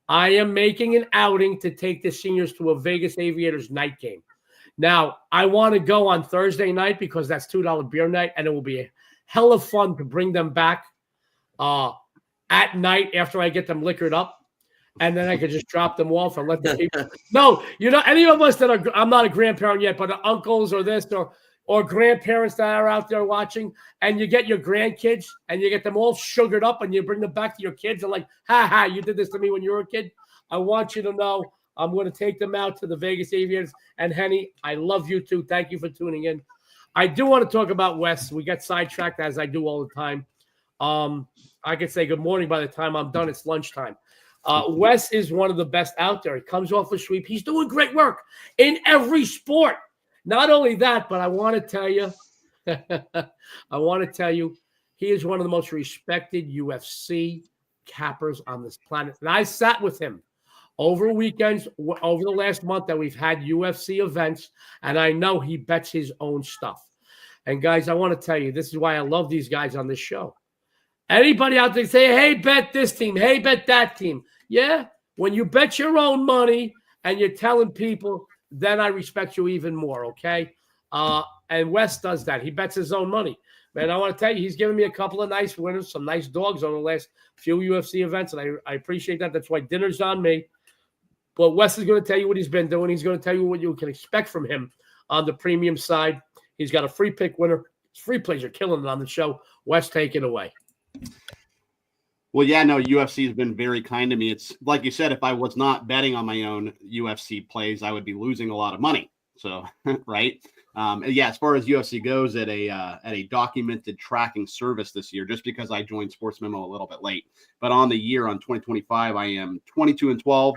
I am making an outing to take the seniors to a Vegas Aviators night game. Now, I want to go on Thursday night because that's $2 beer night, and it will be a hell of fun to bring them back at night after I get them liquored up. and then I could just drop them off and let the people. No, any of us that are, I'm not a grandparent yet, but uncles or this or grandparents that are out there watching, and you get your grandkids and you get them all sugared up and you bring them back to your kids and like, ha, you did this to me when you were a kid. I want you to know I'm going to take them out to the Vegas Aviators. And Henny, I love you too. Thank you for tuning in. I do want to talk about Wes. We got sidetracked as I do all the time. I could say good morning by the time I'm done. It's lunchtime. Wes is one of the best out there. He comes off a sweep. He's doing great work in every sport. Not only that, but I want to tell you, he is one of the most respected UFC cappers on this planet. And I sat with him over weekends, over the last month that we've had UFC events, and I know he bets his own stuff. And guys, I want to tell you, this is why I love these guys on this show. Anybody out there say, hey, bet this team, hey, bet that team. Yeah, when you bet your own money and you're telling people, then I respect you even more, okay? And Wes does that. He bets his own money. Man, I want to tell you, he's given me a couple of nice winners, some nice dogs on the last few UFC events, and I appreciate that. That's why dinner's on me. But Wes is going to tell you what he's been doing. He's going to tell you what you can expect from him on the premium side. He's got a free pick winner. His free plays are killing it on the show. Wes, take it away. Well, yeah, no, UFC has been very kind to me. It's like you said, if I was not betting on my own UFC plays, I would be losing a lot of money. So, right. Yeah, as far as UFC goes, at a documented tracking service this year, just because I joined SportsMemo a little bit late. But on the year, on 2025, I am 22-12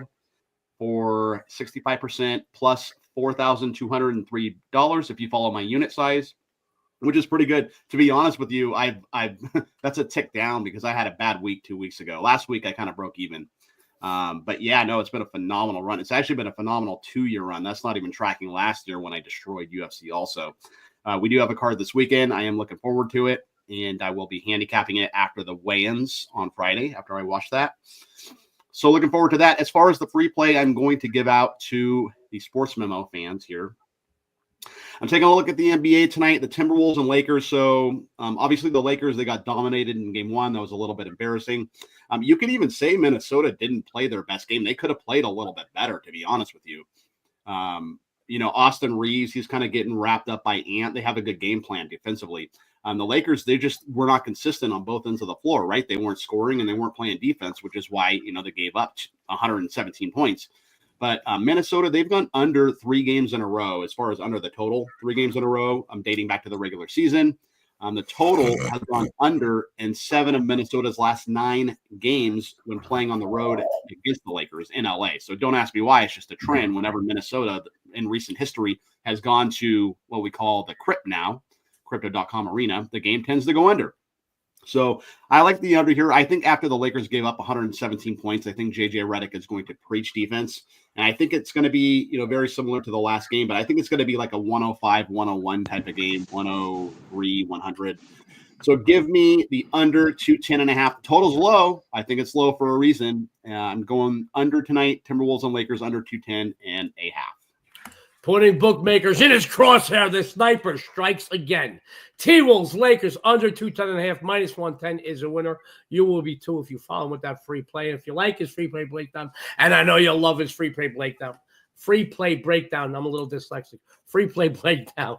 for 65% plus $4,203 if you follow my unit size, which is pretty good. To be honest with you, I've that's a tick down because I had a bad week 2 weeks ago. Last week I kind of broke even. But yeah, no, it's been a phenomenal run. It's actually been a phenomenal 2-year run. That's not even tracking last year when I destroyed UFC also. We do have a card this weekend. I am looking forward to it, and I will be handicapping it after the weigh-ins on Friday after I watch that. So looking forward to that. As far as the free play, I'm going to give out to the SportsMemo fans here. I'm taking a look at the NBA tonight, the Timberwolves and Lakers. So obviously the Lakers, they got dominated in game 1. That was a little bit embarrassing. You could even say Minnesota didn't play their best game. They could have played a little bit better, to be honest with you. Austin Reeves, he's kind of getting wrapped up by Ant. They have a good game plan defensively. The Lakers, they just were not consistent on both ends of the floor, right? They weren't scoring and they weren't playing defense, which is why, they gave up 117 points. But Minnesota, they've gone under 3 games in a row as far as under the total, 3 games in a row. I'm dating back to the regular season. The total has gone under in 7 of Minnesota's last 9 games when playing on the road against the Lakers in LA. So don't ask me why. It's just a trend whenever Minnesota in recent history has gone to what we call the crypt now, crypto.com arena, the game tends to go under. So I like the under here. I think after the Lakers gave up 117 points, I think JJ Redick is going to preach defense. And I think it's going to be, very similar to the last game, but I think it's going to be like a 105-101 type of game, 103-100. So give me the under 210.5. Total's low. I think it's low for a reason. I'm going under tonight. Timberwolves and Lakers under 210.5. Putting bookmakers in his crosshair, the sniper strikes again. T-Wolves, Lakers, under 210.5, minus 110 is a winner. You will be too if you follow him with that free play. If you like his free play breakdown, and I know you'll love his free play breakdown. Free play breakdown. I'm a little dyslexic. Free play breakdown.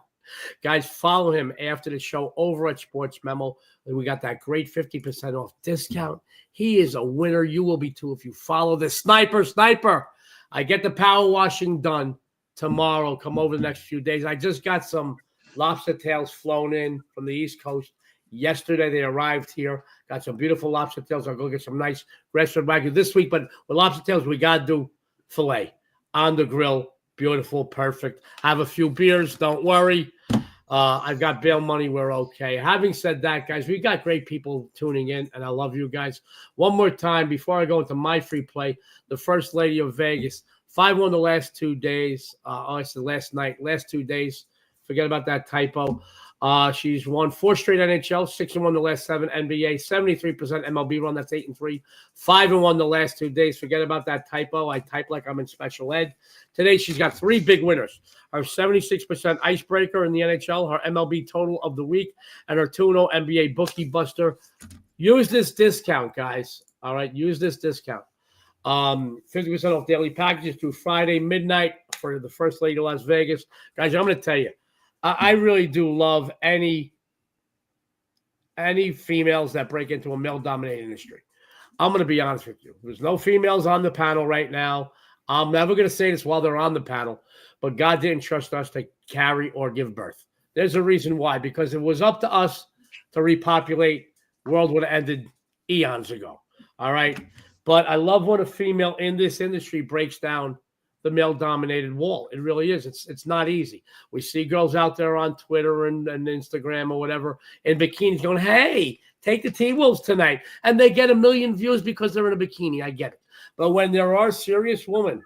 Guys, follow him after the show over at SportsMemo. We got that great 50% off discount. He is a winner. You will be too if you follow the sniper. I get the power washing done tomorrow. Come over the next few days. I just got some lobster tails flown in from the East Coast. Yesterday, they arrived here. Got some beautiful lobster tails. I'll go get some nice restaurant wagyu this week. But with lobster tails, we got to do filet on the grill. Beautiful, perfect. Have a few beers. Don't worry. I've got bail money. We're okay. Having said that, guys, we got great people tuning in, and I love you guys. One more time before I go into my free play, the First Lady of Vegas, 5-1 the last 2 days. I said last night, last 2 days. Forget about that typo. She's won 4 straight NHL, 6-1 the last 7 NBA, 73% MLB run. That's 8-3. 5-1 the last 2 days. Forget about that typo. I type like I'm in special ed. Today, she's got 3 big winners. Her 76% icebreaker in the NHL, her MLB total of the week, and her 2-0 NBA bookie buster. Use this discount, guys. All right, use this discount. 50% off daily packages through Friday midnight for the First Lady of Las Vegas. Guys, I'm going to tell you, I really do love any females that break into a male-dominated industry. I'm going to be honest with you. There's no females on the panel right now. I'm never going to say this while they're on the panel, but God didn't trust us to carry or give birth. There's a reason why, because it was up to us to repopulate. The world would have ended eons ago. All right. But I love when a female in this industry breaks down the male-dominated wall. It really is. It's not easy. We see girls out there on Twitter and Instagram or whatever in bikinis going, hey, take the T-Wolves tonight. And they get 1 million views because they're in a bikini. I get it. But when there are serious women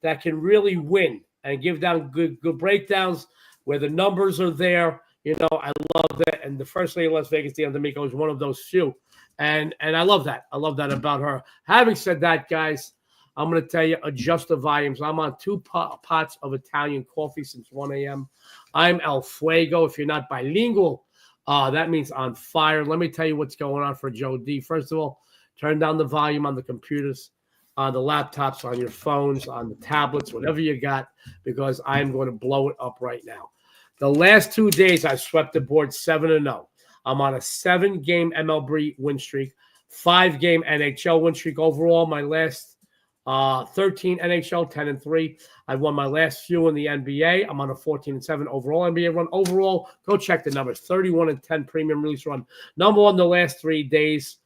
that can really win and give down good breakdowns where the numbers are there, you know, I love that. And the First Lady of Las Vegas, Dionne D'Amico, is one of those few. And I love that. I love that about her. Having said that, guys, I'm going to tell you, adjust the volumes. I'm on 2 pots of Italian coffee since 1 a.m. I'm El Fuego. If you're not bilingual, that means on fire. Let me tell you what's going on for Joe D. First of all, turn down the volume on the computers, on the laptops, on your phones, on the tablets, whatever you got, because I'm going to blow it up right now. The last 2 days, I swept the board 7-0. I'm on a 7-game MLB win streak, 5-game NHL win streak. Overall, my last 13 NHL, 10-3. I've won my last few in the NBA. I'm on a 14-7 overall NBA run. Overall, go check the numbers. 31-10 premium release run. Number 1 the last 3 days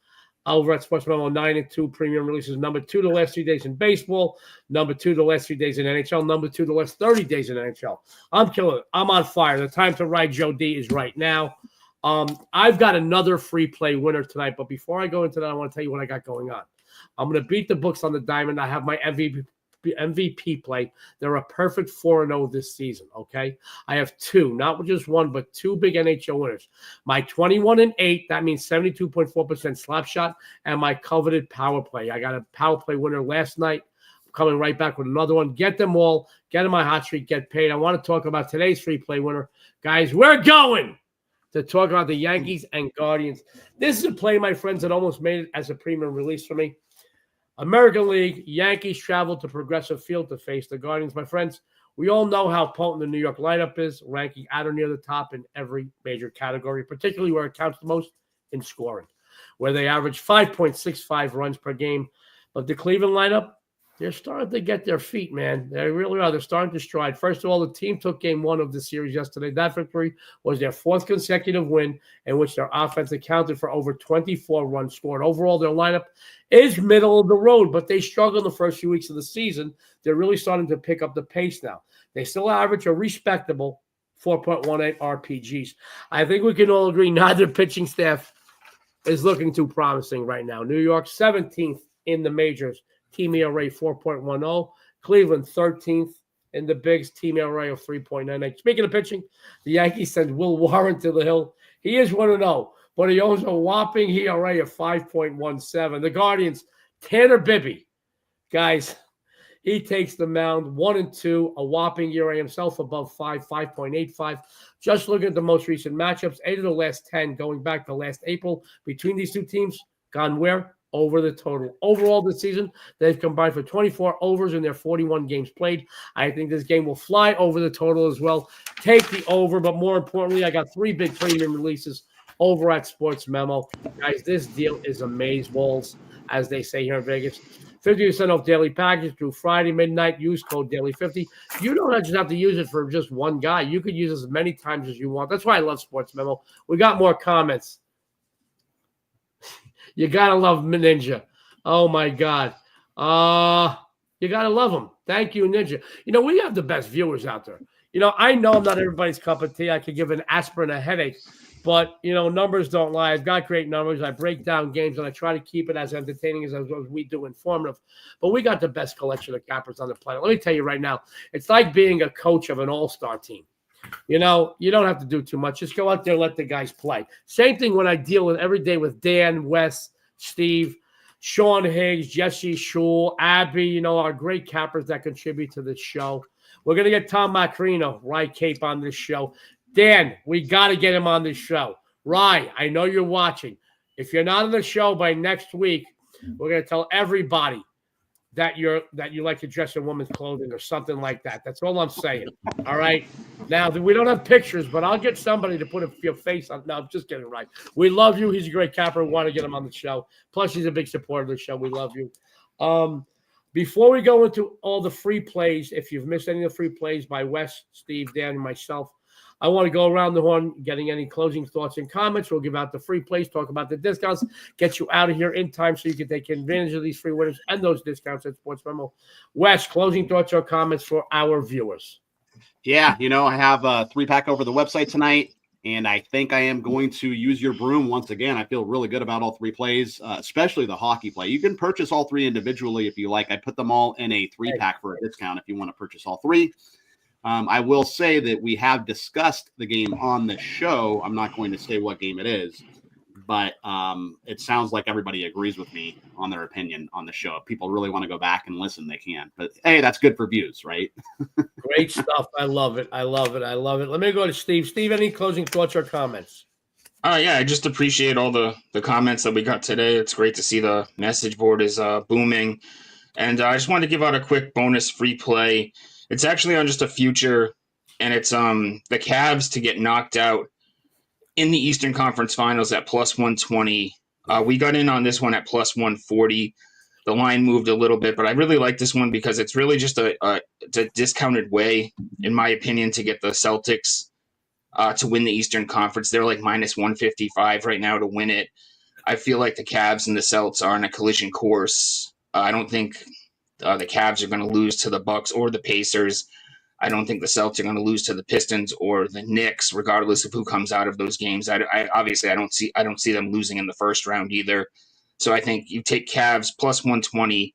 over at SportsMemo, 9-2 premium releases. Number 2 the last 3 days in baseball. Number 2 the last 3 days in NHL. Number 2 the last 30 days in NHL. I'm killing it. I'm on fire. The time to ride Joe D is right now. I've got another free play winner tonight, but before I go into that, I want to tell you what I got going on. I'm going to beat the books on the diamond. I have my MVP play. They're a perfect 4-0 this season, okay? I have 2, not just 1, but 2 big NHL winners. My 21-8, that means 72.4% slap shot, and my coveted power play. I got a power play winner last night. I'm coming right back with another one. Get them all. Get in my hot streak. Get paid. I want to talk about today's free play winner. Guys, we're going to talk about the Yankees and Guardians. This is a play, my friends, that almost made it as a premium release for me. American League, Yankees travel to Progressive Field to face the Guardians. My friends, we all know how potent the New York lineup is, ranking at or near the top in every major category, particularly where it counts the most in scoring, where they average 5.65 runs per game. But the Cleveland lineup, they're starting to get their feet, man. They really are. They're starting to stride. First of all, the team took game 1 of the series yesterday. That victory was their 4th consecutive win in which their offense accounted for over 24 runs scored. Overall, their lineup is middle of the road, but they struggled in the first few weeks of the season. They're really starting to pick up the pace now. They still average a respectable 4.18 RPGs. I think we can all agree neither pitching staff is looking too promising right now. New York, 17th in the majors. Team ERA 4.10. Cleveland 13th in the bigs. Team ERA of 3.98. Speaking of pitching, the Yankees send Will Warren to the hill. He is 1-0, but he owns a whopping ERA of 5.17. The Guardians, Tanner Bibby. Guys, he takes the mound 1-2, a whopping ERA himself above 5.85. Just look at the most recent matchups. 8 of the last 10 going back to last April between these two teams. Gone where? Over the total. Overall this season, they've combined for 24 overs in their 41 games played. I think this game will fly over the total as well. Take the over, but more importantly, I got 3 big premium releases over at SportsMemo. Guys, this deal is amazeballs, as they say here in Vegas. 50% off daily package through Friday midnight. Use code DAILY50. You don't just have to use it for just one guy. You could use it as many times as you want. That's why I love SportsMemo. We got more comments. You got to love Ninja. Oh, my God. You got to love him. Thank you, Ninja. You know, we have the best viewers out there. You know, I know I'm not everybody's cup of tea. I could give an aspirin a headache. But, you know, numbers don't lie. I've got great numbers. I break down games, and I try to keep it as entertaining as we do, informative. But we got the best collection of cappers on the planet. Let me tell you right now, it's like being a coach of an all-star team. You know, you don't have to do too much. Just go out there and let the guys play. Same thing when I deal with every day with Dan, Wes, Steve, Sean Higgs, Jesse Shule, Abby, you know, our great cappers that contribute to this show. We're going to get Tom Macrino, Rye Cape, on this show. Dan, we got to get him on this show. Rye, I know you're watching. If you're not on the show by next week, we're going to tell everybody that you like to dress in women's clothing or something like that. That's all I'm saying. All right. Now we don't have pictures, but I'll get somebody to put your face on. No, I'm just kidding. Right. We love you. He's a great capper. We want to get him on the show. Plus, he's a big supporter of the show. We love you. Before we go into all the free plays, if you've missed any of the free plays by Wes, Steve, Dan, and myself, I want to go around the horn, getting any closing thoughts and comments. We'll give out the free plays, talk about the discounts, get you out of here in time so you can take advantage of these free winners and those discounts at SportsMemo. Wes, closing thoughts or comments for our viewers? Yeah, I have a 3-pack over the website tonight, and I think I am going to use your broom once again. I feel really good about all 3 plays, especially the hockey play. You can purchase all 3 individually if you like. I put them all in a 3-pack for a discount if you want to purchase all 3. I will say that we have discussed the game on the show. I'm not going to say what game it is, but it sounds like everybody agrees with me on their opinion on the show. If people really want to go back and listen, they can. But, hey, that's good for views, right? Great stuff. I love it. I love it. I love it. Let me go to Steve. Steve, any closing thoughts or comments? Yeah, I just appreciate all the comments that we got today. It's great to see the message board is booming. And I just wanted to give out a quick bonus free play. It's actually on just a future, and it's the Cavs to get knocked out in the Eastern Conference Finals at plus 120. We got in on this one at plus 140. The line moved a little bit, but I really like this one because it's really just a discounted way, in my opinion, to get the Celtics to win the Eastern Conference. They're like minus 155 right now to win it. I feel like the Cavs and the Celtics are on a collision course. I don't think the Cavs are going to lose to the Bucks or the Pacers. I don't think the Celtics are going to lose to the Pistons or the Knicks, regardless of who comes out of those games. I don't see them losing in the first round either. So I think you take Cavs plus 120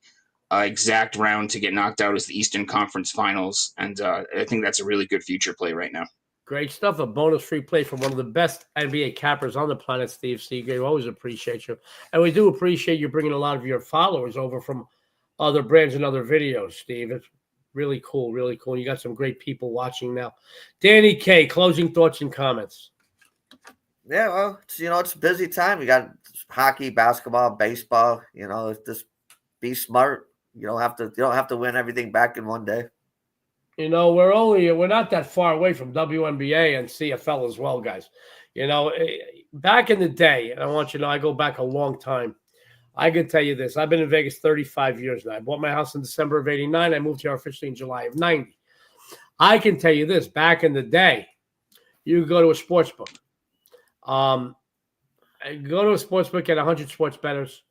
exact round to get knocked out as the Eastern Conference Finals, and I think that's a really good future play right now. Great stuff. A bonus free play from one of the best NBA cappers on the planet, Steve Seagrave. Always appreciate you. And we do appreciate you bringing a lot of your followers over from other brands and other videos, Steve. It's really cool, really cool. You got some great people watching now. Danny K, closing thoughts and comments. Yeah, well, it's a busy time. You got hockey, basketball, baseball. Just be smart. You don't have to win everything back in one day. We're not that far away from WNBA and CFL as well, guys. Back in the day, and I want you to know, I go back a long time. I can tell you this. I've been in Vegas 35 years now. I bought my house in December of 89. I moved here officially in July of 90. I can tell you this. Back in the day, you could go to a sports book. Go to a sports book, get 100 sports bettors.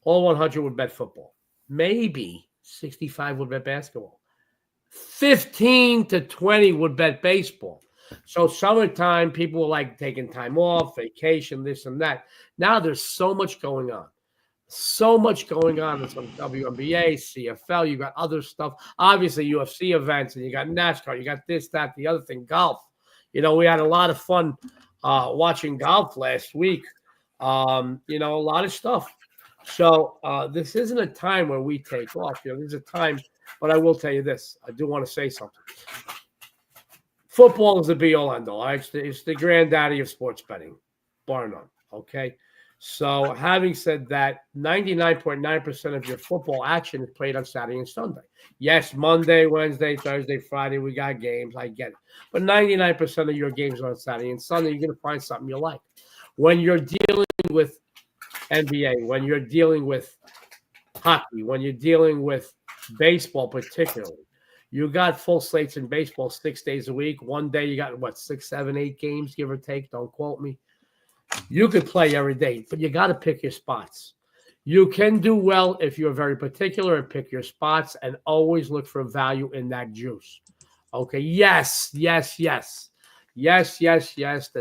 All 100 would bet football. Maybe 65 would bet basketball. 15 to 20 would bet baseball. So summertime, people were like taking time off, vacation, this and that. Now there's so much going on. So much going on. It's on WNBA, CFL. You got other stuff. Obviously, UFC events, and you got NASCAR. You got this, that, the other thing, golf. We had a lot of fun watching golf last week. A lot of stuff. So this isn't a time where we take off. There's a time, but I will tell you this. I do want to say something. Football is the be-all, end-all. Right? It's the granddaddy of sports betting, bar none. Okay? So having said that, 99.9% of your football action is played on Saturday and Sunday. Yes, Monday, Wednesday, Thursday, Friday, we got games. I get it. But 99% of your games are on Saturday and Sunday. You're going to find something you like. When you're dealing with NBA, when you're dealing with hockey, when you're dealing with baseball particularly, you got full slates in baseball 6 days a week. One day you got, 6, 7, 8 games, give or take. Don't quote me. You could play every day, but you got to pick your spots. You can do well if you're very particular and pick your spots and always look for value in that juice. Okay, yes. The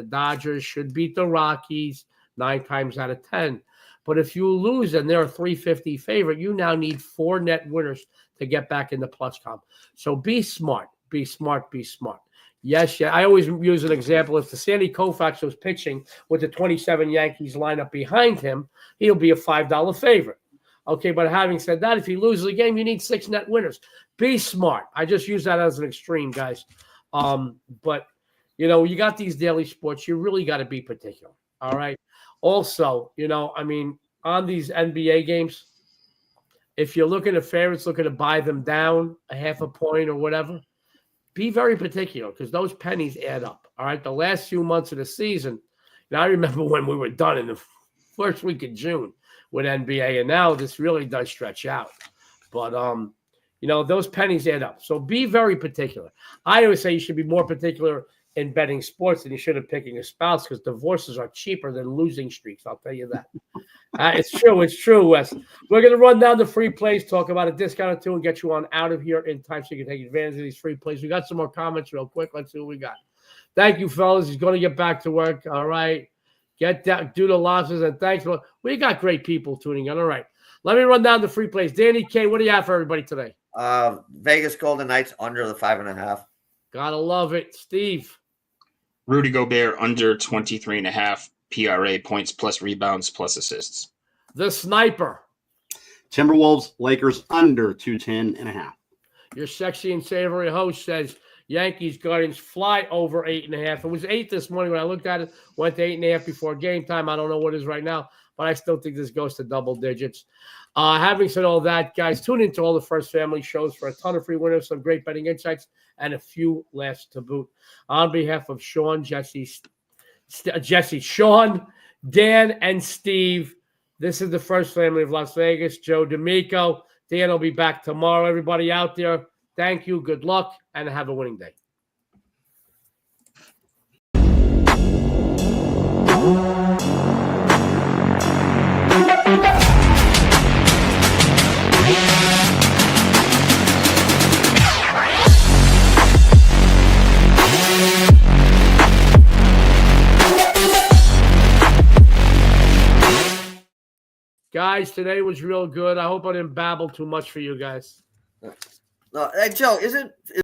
Dodgers should beat the Rockies 9 times out of 10. But if you lose and they're a 350 favorite, you now need 4 net winners to get back in the plus column. So be smart. Yes. I always use an example. If the Sandy Koufax was pitching with the 27 Yankees lineup behind him, he'll be a $5 favorite. Okay, but having said that, if he loses the game, you need 6 net winners. Be smart. I just use that as an extreme, guys. But, you got these daily sports. You really got to be particular, all right? Also, on these NBA games, if you're looking at favorites, looking to buy them down a half a point or whatever, be very particular because those pennies add up. All right. The last few months of the season, and I remember when we were done in the first week of June with NBA, and now this really does stretch out. But, those pennies add up. So be very particular. I always say you should be more particular in betting sports than you should have picking a spouse because divorces are cheaper than losing streaks. I'll tell you that. It's true. It's true, Wes. We're going to run down the free plays, talk about a discount or two, and get you on out of here in time so you can take advantage of these free plays. We got some more comments real quick. Let's see what we got. Thank you, fellas. He's going to get back to work. All right. Get down, do the losses, and thanks. We got great people tuning in. All right. Let me run down the free plays. Danny K, what do you have for everybody today? Vegas Golden Knights under the 5.5. Gotta love it. Steve. Rudy Gobert under 23.5 PRA points plus rebounds plus assists. The Sniper. Timberwolves, Lakers under 210.5. Your sexy and savory host says Yankees, Guardians fly over 8.5. It was 8 this morning when I looked at it. Went to 8.5 before game time. I don't know what it is right now, but I still think this goes to double digits. Having said all that, guys, tune into all the First Family shows for a ton of free winners, some great betting insights, and a few laughs to boot. On behalf of Sean, Sean, Dan, and Steve, this is the First Family of Las Vegas. Joe D'Amico. Dan will be back tomorrow. Everybody out there, thank you, good luck, and have a winning day. Guys, today was real good. I hope I didn't babble too much for you guys. No, hey, Joe,